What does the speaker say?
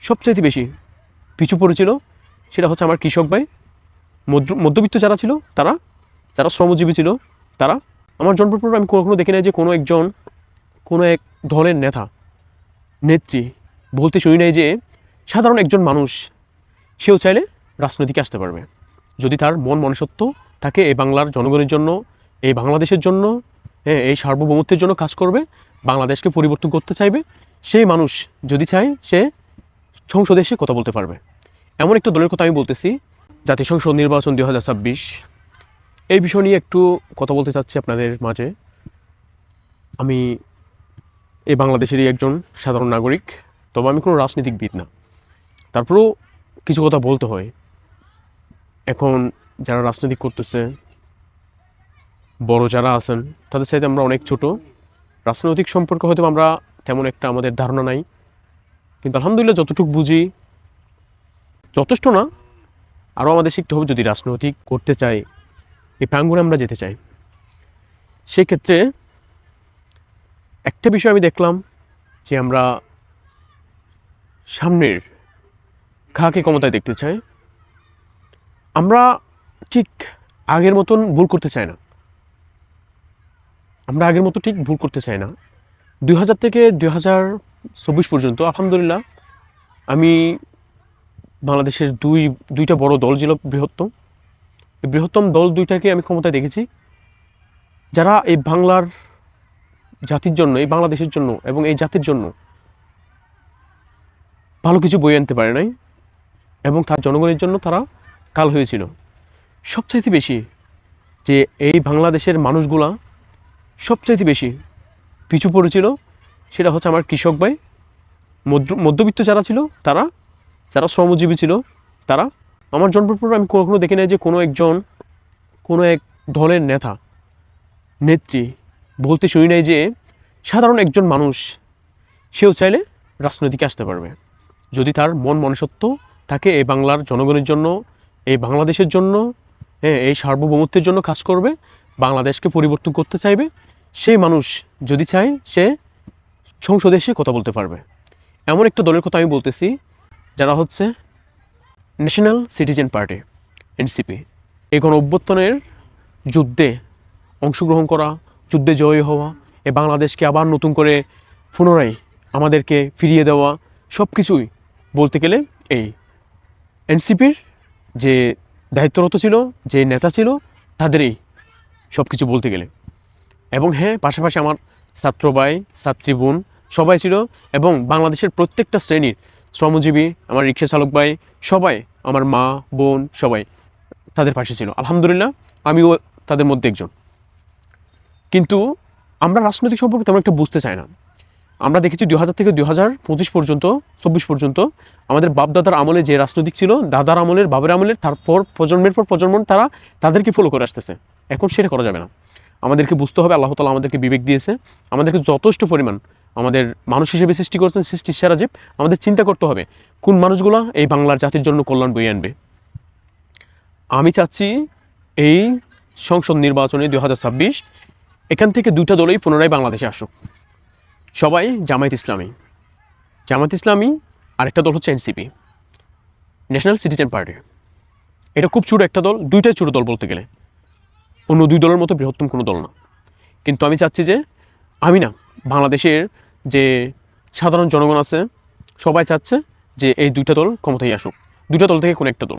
সবচাইতে বেশি পিছু পড়েছিল সেটা হচ্ছে আমার কৃষক ভাই, মধ্যবিত্ত যারা ছিল তারা, যারা শ্রমজীবী ছিল তারা। আমার জন্মের পর আমি কখনো দেখি নাই যে কোনো এক দলের নেতা নেত্রী বলতে শুনি নাই যে সাধারণ একজন মানুষ সেও চাইলে রাজনীতিকে আসতে পারবে যদি তার মন মনুষ্যত্ব থাকে এই বাংলার জনগণের জন্য, এই বাংলাদেশের জন্য, এই সার্বভৌমত্বের জন্য কাজ করবে, বাংলাদেশকে পরিবর্তন করতে চাইবে। সেই মানুষ যদি চায় সে সংসদে এসে কথা বলতে পারবে। এমন একটা দলের কথা আমি বলতেছি, জাতীয় সংসদ নির্বাচন 2026। এই বিষয় নিয়ে একটু কথা বলতে চাচ্ছি আপনাদের মাঝে। আমি এই বাংলাদেশেরই একজন সাধারণ নাগরিক, তবে আমি কোনো রাজনীতিকবিদ না। তারপরেও কিছু কথা বলতে হয়। এখন যারা রাজনীতি করতেছে, বড় যারা আছেন, তাদের সাথে আমরা অনেক ছোট। রাজনৈতিক সম্পর্কে হয়তো আমরা তেমন একটা আমাদের ধারণা নাই, কিন্তু আলহামদুলিল্লাহ যতটুকু বুঝি যথেষ্ট না, আরও আমাদের শিখতে হবে যদি রাজনৈতিক করতে চাই, এই প্রাঙ্গণে আমরা যেতে চাই। সেক্ষেত্রে একটা বিষয় আমি দেখলাম যে আমরা সামনের খাকে ক্ষমতায় দেখতে চাই। আমরা ঠিক আগের মতন ভুল করতে চাই না। আমরা আগের মতো ঠিক ভুল করতে চাই না। 2000 থেকে 2024 পর্যন্ত আলহামদুলিল্লাহ আমি বাংলাদেশের দুইটা বড় দল ছিল বৃহত্তম। এই বৃহত্তম দল দুইটাকে আমি ক্ষমতায় দেখেছি, যারা এই বাংলার জাতির জন্য, এই বাংলাদেশের জন্য এবং এই জাতির জন্য ভালো কিছু বয়ে আনতে পারে নাই, এবং তার জনগণের জন্য তারা কাল হয়েছিল। সবচাইতে বেশি যে এই বাংলাদেশের মানুষগুলা সবচাইতে বেশি পিছু পড়েছিল সেটা হচ্ছে আমার কৃষক ভাই, মধ্যবিত্ত যারা ছিল তারা, যারা শ্রমজীবী ছিল তারা। আমার জন্মের পর আমি কখনো দেখি নাই যে কোনো এক দলের নেতা নেত্রী বলতে শুনি নাই যে সাধারণ একজন মানুষ সেও চাইলে রাজনীতিকে আসতে পারবে যদি তার মন মনুষ্যত্ব থাকে এই বাংলার জনগণের জন্য, এই বাংলাদেশের জন্য, এই সার্বভৌমত্বের জন্য কাজ করবে, বাংলাদেশকে পরিবর্তন করতে চাইবে। সেই মানুষ যদি চায় সে সংসদে এসে কথা বলতে পারবে। এমন একটা দলের কথা আমি বলতেছি, যারা হচ্ছে ন্যাশনাল সিটিজেন পার্টি, এনসিপি। এই গণ-অভ্যুত্থানের যুদ্ধে অংশগ্রহণ করা, যুদ্ধে জয়ী হওয়া, এই বাংলাদেশকে আবার নতুন করে পুনরায় আমাদেরকে ফিরিয়ে দেওয়া, সব কিছুই বলতে গেলে এই এনসিপির যে দায়িত্বরত ছিল, যে নেতা ছিল, তাদেরই সব কিছু বলতে গেলে। এবং হ্যাঁ, পাশাপাশি আমার ছাত্র ভাই, ছাত্রী বোন সবাই ছিল, এবং বাংলাদেশের প্রত্যেকটা শ্রেণীর শ্রমজীবী, আমার রিক্সা চালক ভাই, সবাই, আমার মা বোন সবাই তাদের পাশে ছিল। আলহামদুলিল্লাহ আমিও তাদের মধ্যে একজন। কিন্তু আমরা রাজনৈতিক সম্পর্কে তেমন একটা বুঝতে চাই না। আমরা দেখেছি 2000 থেকে 2025 পর্যন্ত, 24 পর্যন্ত আমাদের বাপদাদার আমলে যে রাজনৈতিক ছিল, দাদার আমলের, বাবার আমলের, তারপর প্রজন্মের পর প্রজন্ম তারা তাদেরকে ফলো করে আসতেছে। এখন সেটা করা যাবে না। আমাদেরকে বুঝতে হবে আল্লাহ তাআলা আমাদেরকে বিবেক দিয়েছে, আমাদেরকে যথেষ্ট পরিমাণ আমাদের মানুষ হিসেবে সৃষ্টি করেছেন, সৃষ্টির সেরা জীব। আমাদের চিন্তা করতে হবে কোন মানুষগুলো এই বাংলার জাতির জন্য কল্যাণ বয়ে আনবে। আমি চাচ্ছি এই সংসদ নির্বাচনে 2026 এখান থেকে দুইটা দলই পুনরায় বাংলাদেশে আসুক। সবাই জামায়াত ইসলামী, আরেকটা দল হচ্ছে এনসিপি, ন্যাশনাল সিটিজেন পার্টি। এটা খুব ছোটো একটা দল, দুইটাই ছোটো দল বলতে গেলে, অন্য দুই দলের মতো বৃহত্তম কোনো দল না। কিন্তু আমি চাচ্ছি যে বাংলাদেশের যে সাধারণ জনগণ আছে সবাই চাচ্ছে যে এই দুইটা দল ক্ষমতায় আসুক, দুইটা দল থেকে কোনো একটা দল।